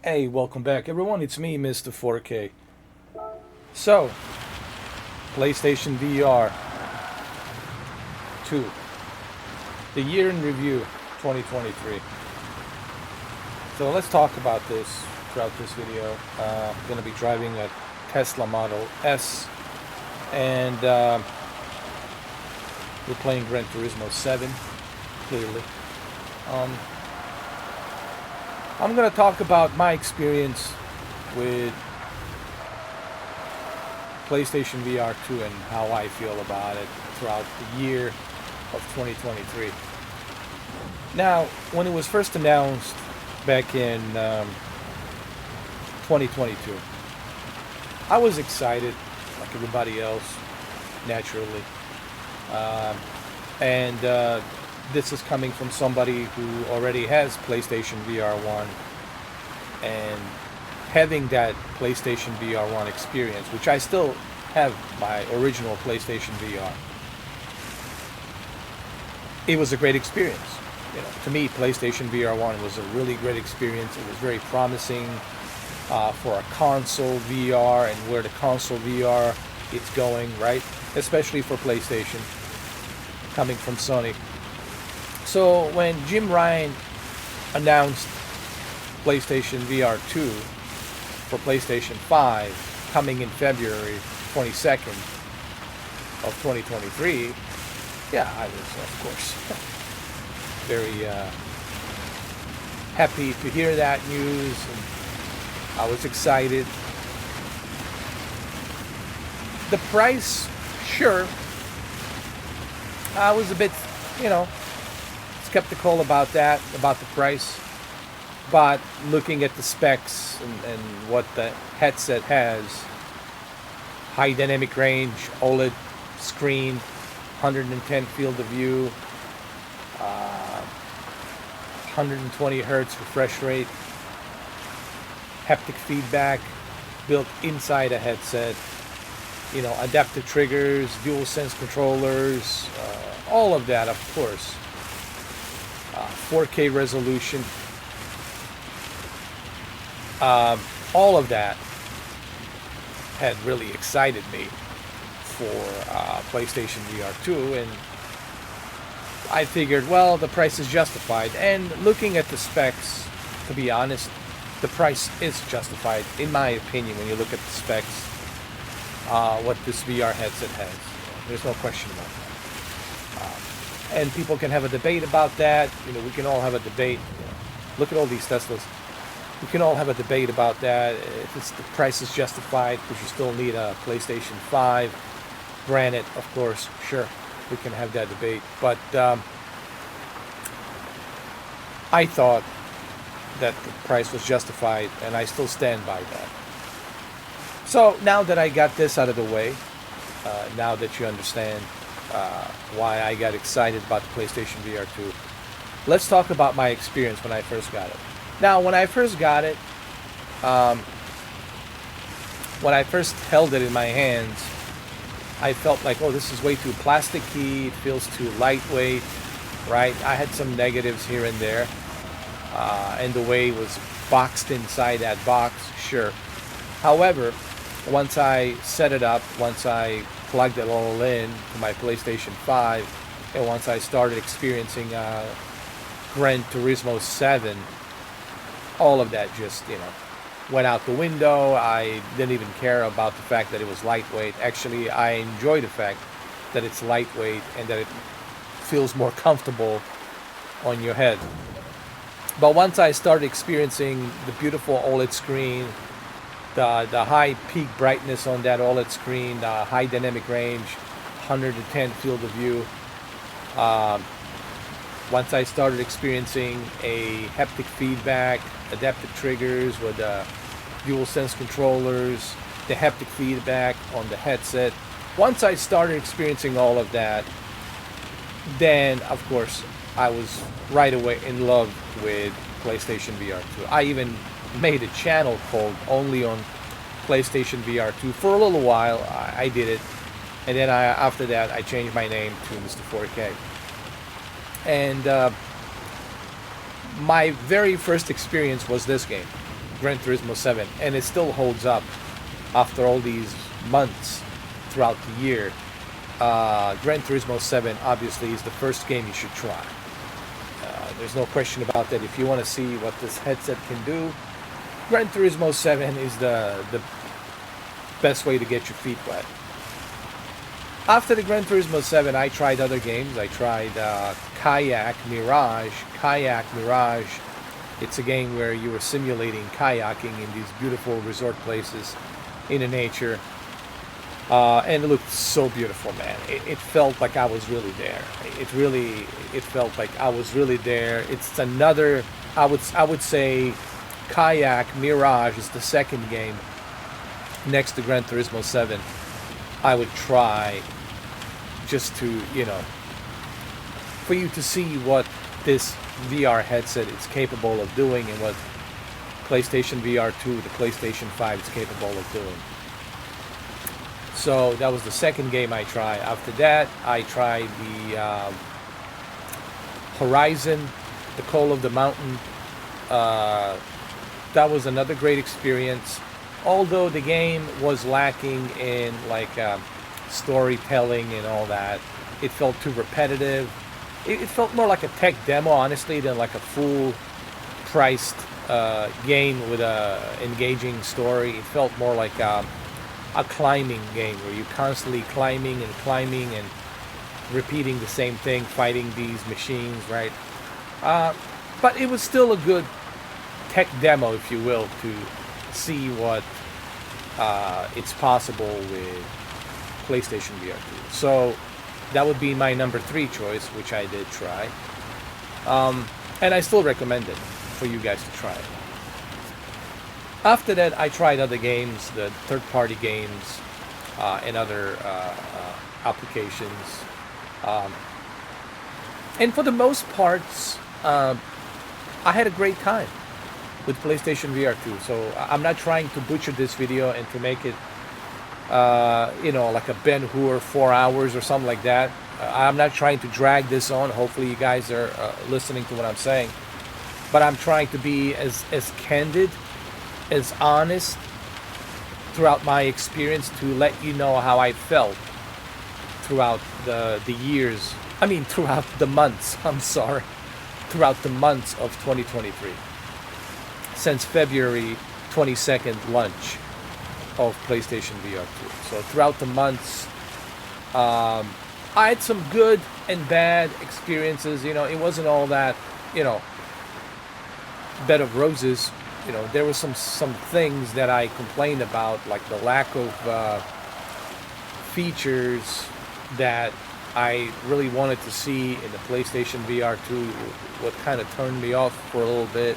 Hey, welcome back, everyone. It's me, Mr. 4K. So, PlayStation VR 2, the year in review 2023. So, let's talk about this throughout this video. I'm going to be driving a Tesla Model S, and we're playing Gran Turismo 7, clearly. Um, I'm going to talk about my experience with PlayStation VR 2 and how I feel about it throughout the year of 2023. Now, when it was first announced back in 2022, I was excited, like everybody else, naturally. And this is coming from somebody who already has PlayStation VR 1 and having that PlayStation VR 1 experience, which I still have my original PlayStation VR. It was a great experience. To me, PlayStation VR 1 was a really great experience. It was very promising for a console VR and where the console VR is going, right? Especially for PlayStation, coming from Sony. So when Jim Ryan announced PlayStation VR 2 for PlayStation 5 coming in February 22nd of 2023, yeah, I was, of course, very happy to hear that news. And I was excited. The price, sure, I was a bit, skeptical about that, about the price. But looking at the specs and what the headset has, high dynamic range, OLED screen, 110 field of view, 120 hertz refresh rate, haptic feedback built inside a headset, adaptive triggers, dual sense controllers, all of that, of course. 4K resolution, all of that had really excited me for PlayStation VR 2, and I figured, well, the price is justified. And looking at the specs, to be honest, the price is justified, in my opinion, when you look at the specs, what this VR headset has. There's no question about that. And people can have a debate about that. We can all have a debate. Look at all these Teslas. We can all have a debate about that. If the price is justified, because you still need a PlayStation 5. Granted, of course, sure, we can have that debate. But I thought that the price was justified, and I still stand by that. So now that I got this out of the way, now that you understand why I got excited about the PlayStation VR 2, let's talk about my experience when I first got it. Now, when I first got it, when I first held it in my hands, I felt like, oh, this is way too plasticky, it feels too lightweight, right? I had some negatives here and there, and the way it was boxed inside that box, sure. However, once I set it up, once I plugged it all in to my PlayStation 5, and once I started experiencing Gran Turismo 7, all of that just, went out the window. I didn't even care about the fact that it was lightweight. Actually, I enjoy the fact that it's lightweight and that it feels more comfortable on your head. But once I started experiencing the beautiful OLED screen, the high peak brightness on that OLED screen, the high dynamic range, 110 field of view, once I started experiencing a haptic feedback, adaptive triggers with dual sense controllers, the haptic feedback on the headset, once I started experiencing all of that, then of course I was right away in love with PlayStation VR 2. I even made a channel called Only on PlayStation VR 2 for a little while. I did it, and then after that I changed my name to Mr. 4K. And my very first experience was this game. Gran Turismo 7, and it still holds up after all these months throughout the year. Gran Turismo 7 obviously is the first game you should try. There's no question about that. If you want to see what this headset can do, Gran Turismo 7 is the best way to get your feet wet. After the Gran Turismo 7, I tried other games. I tried Kayak Mirage. Kayak Mirage, it's a game where you were simulating kayaking in these beautiful resort places in the nature. And it looked so beautiful, man. It felt like I was really there. It felt like I was really there. It's another, I would say Kayak Mirage is the second game next to Gran Turismo 7 I would try, just to, for you to see what this VR headset is capable of doing and what PlayStation VR 2, the PlayStation 5 is capable of doing. So that was the second game I tried. After that, I tried the Horizon, the Call of the Mountain. That was another great experience. Although the game was lacking in storytelling and all that, it felt too repetitive. It felt more like a tech demo, honestly, than like a full-priced game with a engaging story. It felt more like a climbing game where you're constantly climbing and repeating the same thing, fighting these machines, right? But it was still a good tech demo, if you will, to see what it's possible with PlayStation VR 2. So that would be my number 3 choice, which I did try. And I still recommend it for you guys to try it. After that, I tried other games, the third-party games, and other applications. And for the most parts, I had a great time with PlayStation VR 2. So I'm not trying to butcher this video and to make it, like a Ben-Hur 4 hours or something like that. I'm not trying to drag this on. Hopefully you guys are listening to what I'm saying. But I'm trying to be as candid, as honest throughout my experience to let you know how I felt throughout the years. I mean, throughout the months. I'm sorry. Throughout the months of 2023. Since February 22nd launch of PlayStation VR 2. So throughout the months, I had some good and bad experiences. It wasn't all that, bed of roses. There were some things that I complained about, like the lack of features that I really wanted to see in the PlayStation VR 2. What kind of turned me off for a little bit.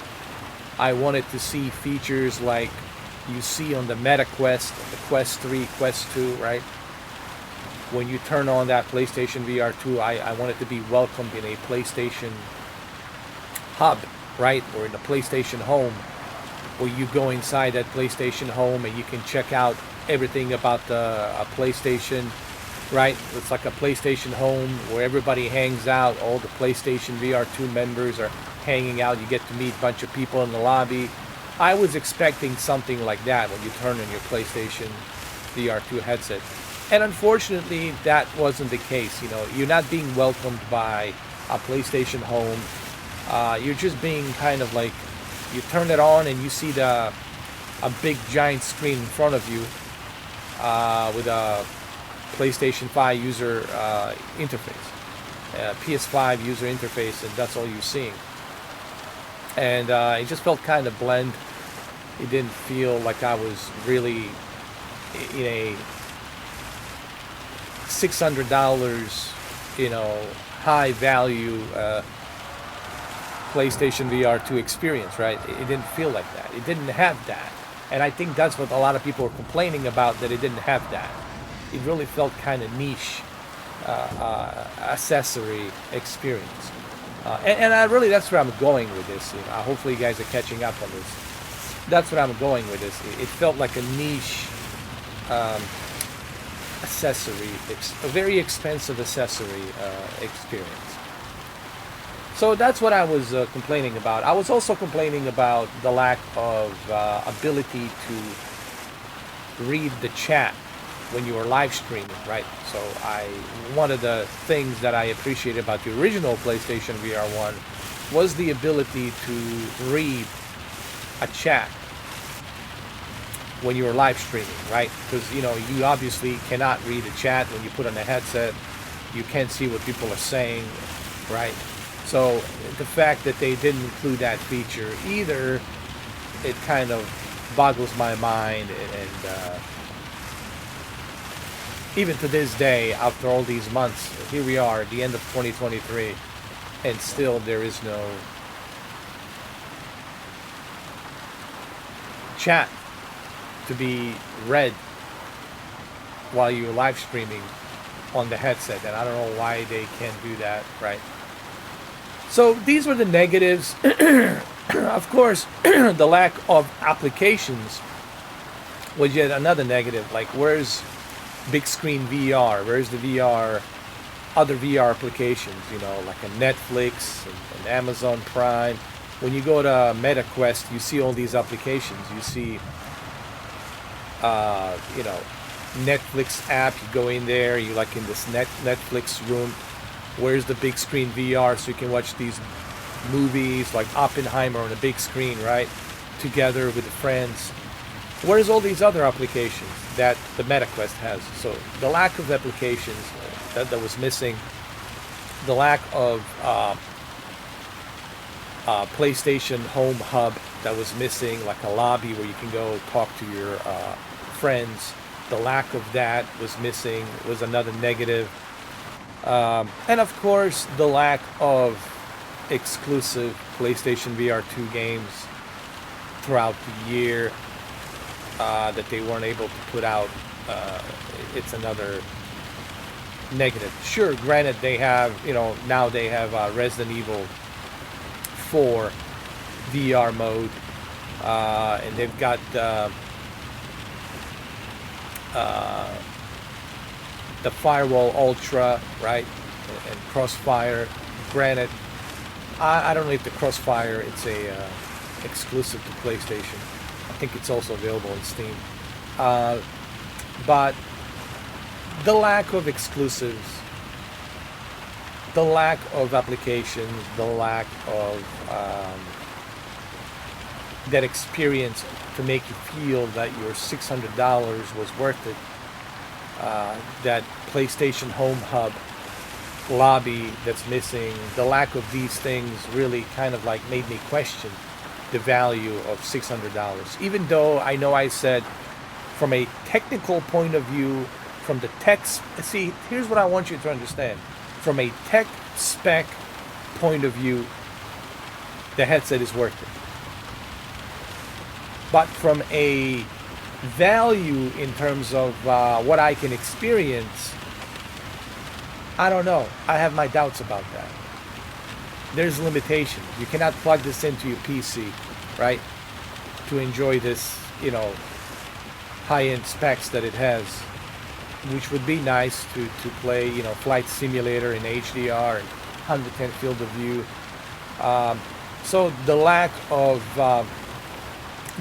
I wanted to see features like you see on the Meta Quest, the Quest 3, Quest 2, right? When you turn on that PlayStation VR 2, I wanted to be welcomed in a PlayStation hub, right? Or in the PlayStation home, where you go inside that PlayStation home and you can check out everything about a PlayStation, right? It's like a PlayStation home where everybody hangs out. All the PlayStation VR 2 members are hanging out. You get to meet a bunch of people in the lobby. I was expecting something like that when you turn on your PlayStation VR 2 headset. And unfortunately, that wasn't the case. You're not being welcomed by a PlayStation home. You're just being kind of like, you turn it on and you see a big giant screen in front of you with a PlayStation 5 user interface, PS5 user interface, and that's all you're seeing. And it just felt kind of bland. It didn't feel like I was really in a $600, high value PlayStation VR 2 experience, right? It didn't feel like that. It didn't have that. And I think that's what a lot of people are complaining about, that it didn't have that. It really felt kind of niche accessory experience. And that's where I'm going with this. Hopefully you guys are catching up on this. That's what I'm going with this. It felt like a niche accessory, a very expensive accessory experience. So that's what I was complaining about. I was also complaining about the lack of ability to read the chat when you were live streaming, right? So one of the things that I appreciated about the original PlayStation VR 1 was the ability to read a chat when you were live streaming, right? Because, you obviously cannot read a chat when you put on a headset. You can't see what people are saying, right? So the fact that they didn't include that feature either, it kind of boggles my mind. And even to this day, after all these months, here we are at the end of 2023, and still there is no chat to be read while you're live streaming on the headset. And I don't know why they can't do that, right? So these were the negatives. Of course, the lack of applications was yet another negative. Like, where's big screen VR? Where's the VR, other VR applications, like a Netflix and Amazon Prime? When you go to MetaQuest, you see all these applications. You see, Netflix app. You go in there, you like in this Netflix room. Where's the big screen VR so you can watch these movies like Oppenheimer on a big screen, right? Together with friends. Where's all these other applications that the MetaQuest has? So the lack of applications that was missing, the lack of PlayStation Home Hub that was missing, like a lobby where you can go talk to your friends. The lack of that was missing, was another negative. And of course, the lack of exclusive PlayStation VR 2 games throughout the year that they weren't able to put out. It's another negative. Sure, granted, they have, now they have Resident Evil 4 VR mode, and they've got the Firewall Ultra, right, and Crossfire. Granted, I don't know if the Crossfire it's a exclusive to PlayStation. I think it's also available on Steam. But the lack of exclusives, the lack of applications, the lack of that experience to make you feel that your $600 was worth it. That PlayStation Home Hub lobby that's missing, the lack of these things really kind of like made me question the value of $600. Even though I know I said from a technical point of view, from the tech, see, here's what I want you to understand. From a tech spec point of view, the headset is worth it. But from a value in terms of what I can experience, I don't know. I have my doubts about that. There's limitations. You cannot plug this into your PC, right, to enjoy this, high-end specs that it has, which would be nice to play, Flight Simulator in HDR and 110 field of view. So the lack of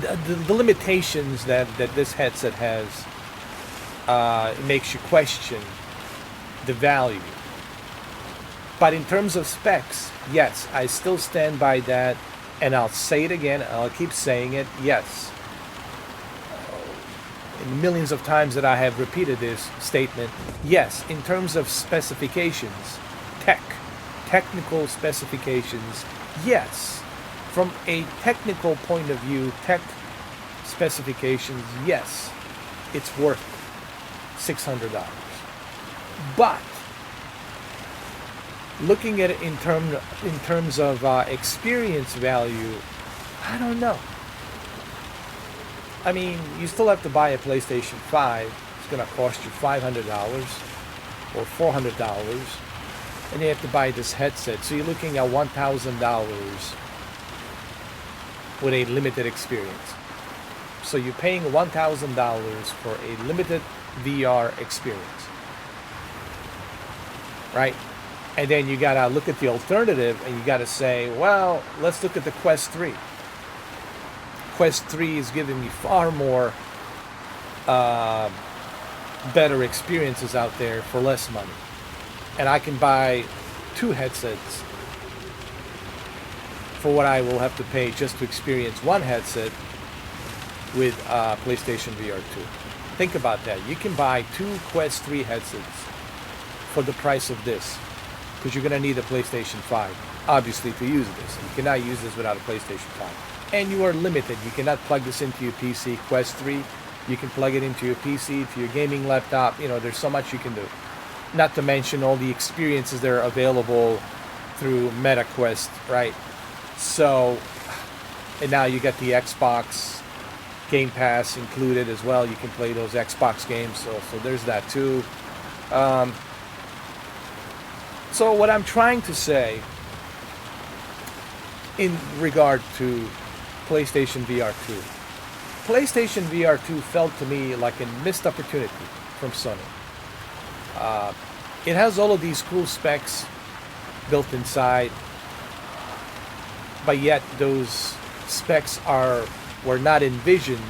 the limitations that this headset has makes you question the value. But in terms of specs, yes, I still stand by that, and I'll say it again, and I'll keep saying it, yes. In millions of times that I have repeated this statement, yes, in terms of specifications, technical specifications, yes. From a technical point of view, tech specifications, yes, it's worth $600. But looking at it in terms of experience value, I don't know. I mean, you still have to buy a PlayStation 5. It's going to cost you $500 or $400, and you have to buy this headset. So you're looking at $1,000 with a limited experience. So you're paying $1,000 for a limited VR experience, right? And then you gotta look at the alternative, and you gotta say, well, let's look at the Quest 3. Quest 3 is giving me far more uh, better experiences out there for less money. And I can buy 2 headsets for what I will have to pay just to experience 1 headset with PlayStation VR 2. Think about that. You can buy 2 Quest 3 headsets for the price of this, because you're going to need a PlayStation 5, obviously, to use this. You cannot use this without a PlayStation 5. And you are limited. You cannot plug this into your PC. Quest 3, you can plug it into your PC, to your gaming laptop. There's so much you can do. Not to mention all the experiences that are available through MetaQuest, right? So, and now you got the Xbox Game Pass included as well. You can play those Xbox games, so there's that too. So what I'm trying to say in regard to PlayStation VR 2, PlayStation VR 2 felt to me like a missed opportunity from Sony. It has all of these cool specs built inside, but yet those specs were not envisioned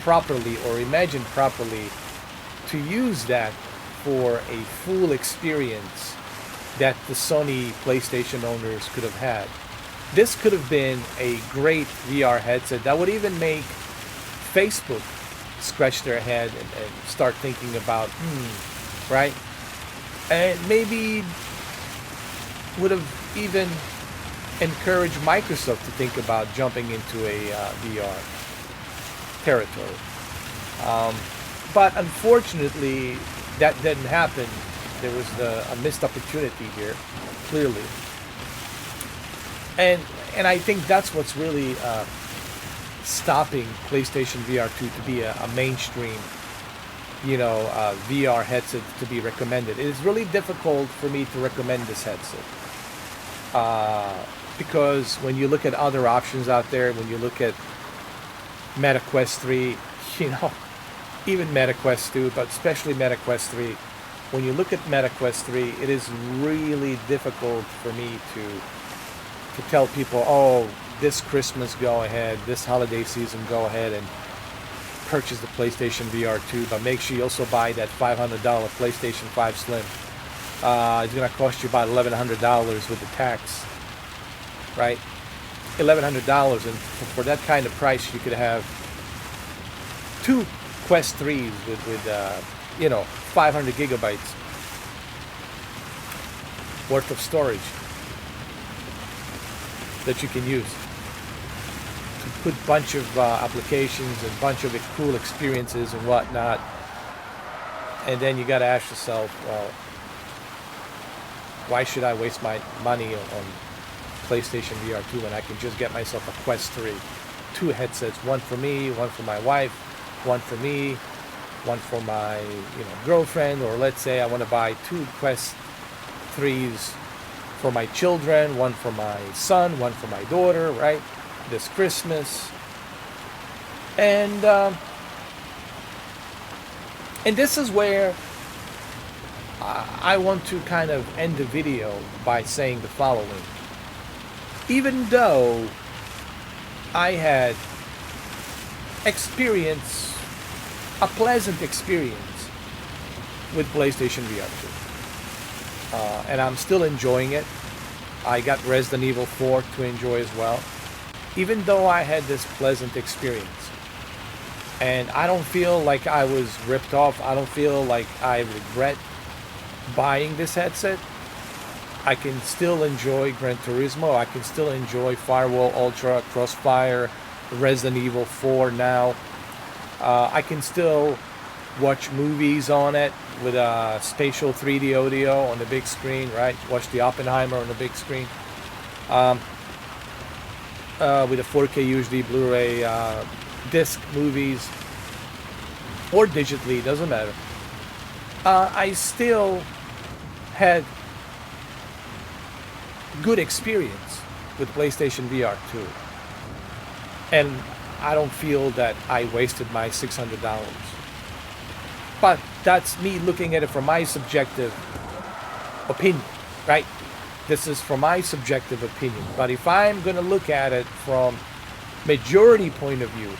properly or imagined properly to use that for a full experience that the Sony PlayStation owners could have had. This could have been a great VR headset that would even make Facebook scratch their head and start thinking about, right? And maybe would have even encouraged Microsoft to think about jumping into a VR territory. But unfortunately, that didn't happen. There was a missed opportunity here, clearly. And I think that's what's really stopping PlayStation VR 2 to be a mainstream, VR headset to be recommended. It is really difficult for me to recommend this headset. Because when you look at other options out there, when you look at MetaQuest 3, even MetaQuest 2, but especially MetaQuest 3, when you look at MetaQuest 3, it is really difficult for me to tell people, oh, this Christmas go ahead, this holiday season go ahead and purchase the PlayStation VR 2, but make sure you also buy that $500 PlayStation 5 Slim. It's going to cost you about $1,100 with the tax, right? $1,100, and for that kind of price, you could have 2 Quest 3s with 500 gigabytes worth of storage that you can use to put a bunch of applications and a bunch of cool experiences and whatnot. And then you got to ask yourself, well, why should I waste my money on PlayStation VR 2 when I can just get myself a Quest 3? 2 headsets, one for me, one for my wife, one for me, one for my girlfriend, or let's say I want to buy 2 Quest 3s for my children, one for my son, one for my daughter, right? This Christmas. And this is where I want to kind of end the video by saying the following. Even though I had a pleasant experience with PlayStation VR 2. And I'm still enjoying it. I got Resident Evil 4 to enjoy as well. Even though I had this pleasant experience. And I don't feel like I was ripped off. I don't feel like I regret buying this headset. I can still enjoy Gran Turismo. I can still enjoy Firewall Ultra, Crossfire, Resident Evil 4 now. I can still watch movies on it with a spatial 3D audio on the big screen, right? Watch the Oppenheimer on the big screen. With a 4K UHD Blu-ray disc movies, or digitally, doesn't matter. I still had good experience with PlayStation VR 2. And I don't feel that I wasted my $600. But that's me looking at it from my subjective opinion. right? This is from my subjective opinion. But if I'm going to look at it from majority point of view,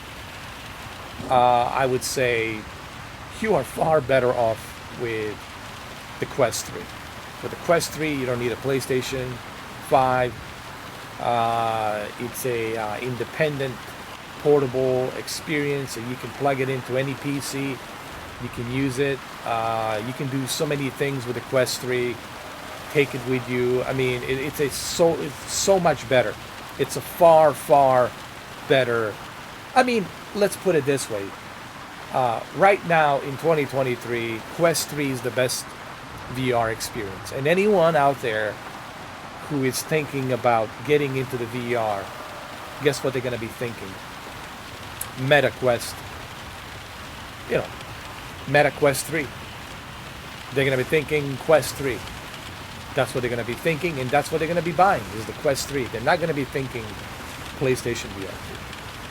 I would say you are far better off with the Quest 3. With the Quest 3, you don't need a PlayStation 5. It's a independent, portable experience, so you can plug it into any PC. You can use it. You can do so many things with the Quest 3. Take it with you. I mean, it's so much better. It's a far better. I mean, let's put it this way. Right now in 2023, Quest 3 is the best VR experience. And anyone out there who is thinking about getting into the VR, guess what they're going to be thinking? Meta Quest. You know, Meta Quest 3. They're going to be thinking Quest 3. That's what they're going to be thinking, and that's what they're going to be buying, is the Quest 3. They're not going to be thinking PlayStation VR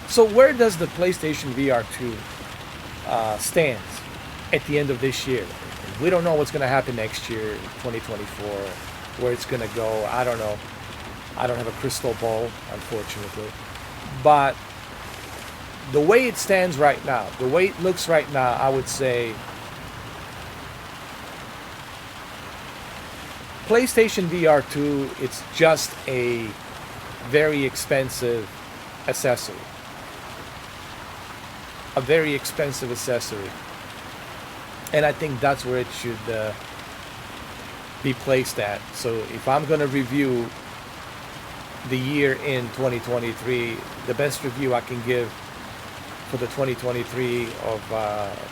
2. So where does the PlayStation VR 2 stands at the end of this year? We don't know what's going to happen next year, 2024, where it's going to go. I don't know. I don't have a crystal ball, unfortunately. But the way it stands right now, the way it looks right now, I would say PlayStation VR 2, it's just a very expensive accessory. A very expensive accessory. And I think that's where it should be placed at. So if I'm going to review the year in 2023, the best review I can give for the 2023 of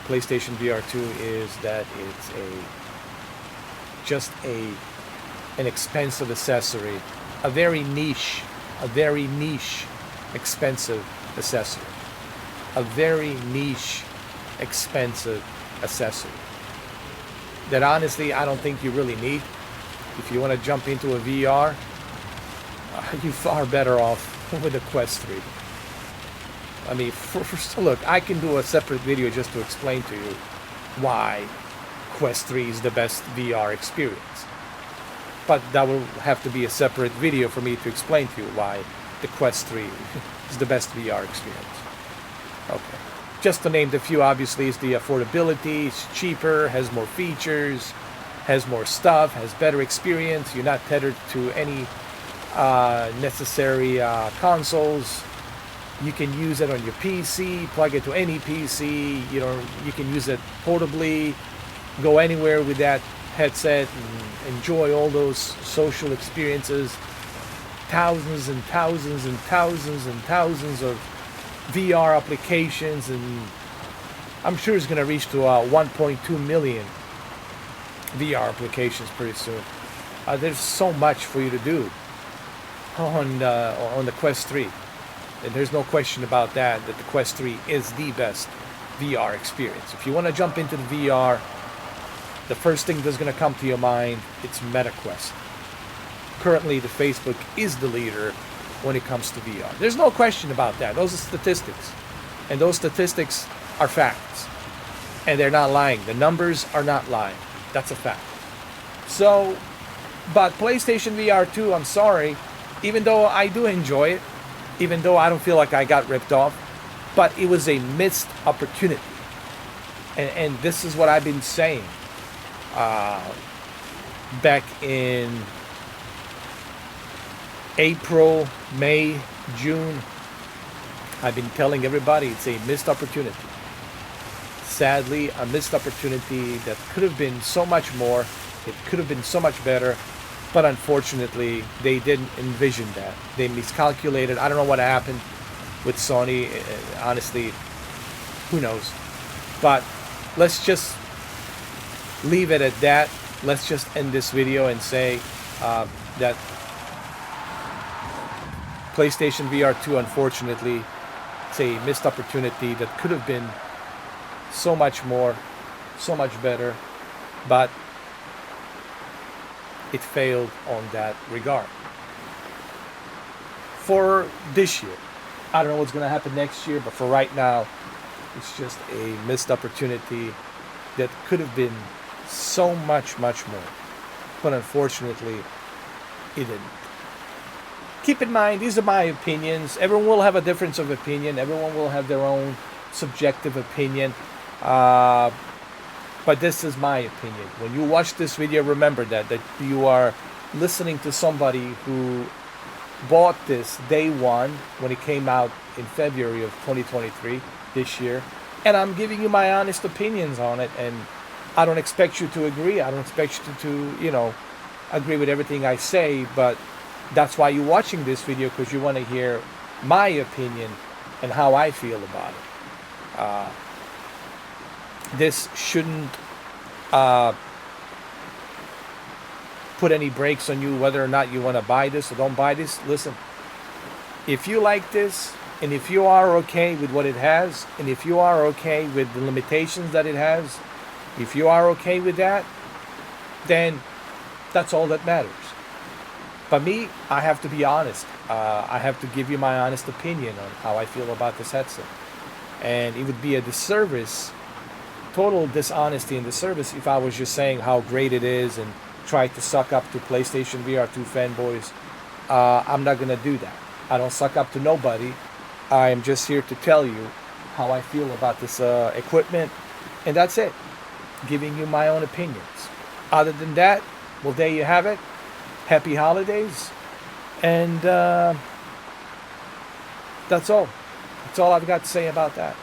PlayStation VR 2 is that it's just an expensive accessory, a very niche expensive accessory, a very niche expensive accessory that honestly I don't think you really need. If you want to jump into a VR, you're far better off with the Quest 3. I mean, first look, I can do a separate video just to explain to you why Quest 3 is the best VR experience. But that will have to be a separate video for me to explain to you why the Quest 3 is the best VR experience. Okay. Just to name the few, obviously, is the affordability. It's cheaper, has more features, has more stuff, has better experience. You're not tethered to any necessary consoles. You can use it on your PC, plug it to any PC. You can use it portably, go anywhere with that headset and enjoy all those social experiences. Thousands and thousands and thousands and thousands of VR applications, and I'm sure it's going to reach to 1.2 million VR applications pretty soon. There's so much for you to do on the Quest 3. And there's no question about that the Quest 3 is the best VR experience. If you want to jump into the VR, the first thing that's going to come to your mind, it's MetaQuest. Currently, the Facebook is the leader when it comes to VR. There's no question about that. Those are statistics. And those statistics are facts. And they're not lying. The numbers are not lying. That's a fact. So, but PlayStation VR 2, I'm sorry, even though I do enjoy it, even though I don't feel like I got ripped off, but it was a missed opportunity. And this is what I've been saying back in April, May, June. I've been telling everybody it's a missed opportunity. Sadly, a missed opportunity that could have been so much more. It could have been so much better. But unfortunately, they didn't envision that. They miscalculated. I don't know what happened with Sony. Honestly, who knows? But let's just leave it at that. Let's just end this video and say that PlayStation VR 2, unfortunately, it's a missed opportunity that could have been so much more, so much better, but it failed on that regard. For this year, I don't know what's going to happen next year, but for right now, it's just a missed opportunity that could have been so much, much more. but unfortunately, it didn't. Keep in mind, these are my opinions. Everyone will have a difference of opinion. Everyone will have their own subjective opinion. But this is my opinion. When you watch this video, remember that you are listening to somebody who bought this day one when it came out in February of 2023 this year, and I'm giving you my honest opinions on it. And I don't expect you to agree. I don't expect you to agree with everything I say, but that's why you're watching this video, because you want to hear my opinion and how I feel about it. This shouldn't put any brakes on you whether or not you want to buy this or don't buy this. Listen, if you like this, and if you are okay with what it has, and if you are okay with the limitations that it has, if you are okay with that, then that's all that matters. But me, I have to be honest. I have to give you my honest opinion on how I feel about this headset. And it would be a disservice, total dishonesty and disservice, if I was just saying how great it is and try to suck up to PlayStation VR 2 fanboys. I'm not going to do that. I don't suck up to nobody. I am just here to tell you how I feel about this equipment. And that's it. Giving you my own opinions. Other than that, well, there you have it. Happy holidays, and that's all. That's all I've got to say about that.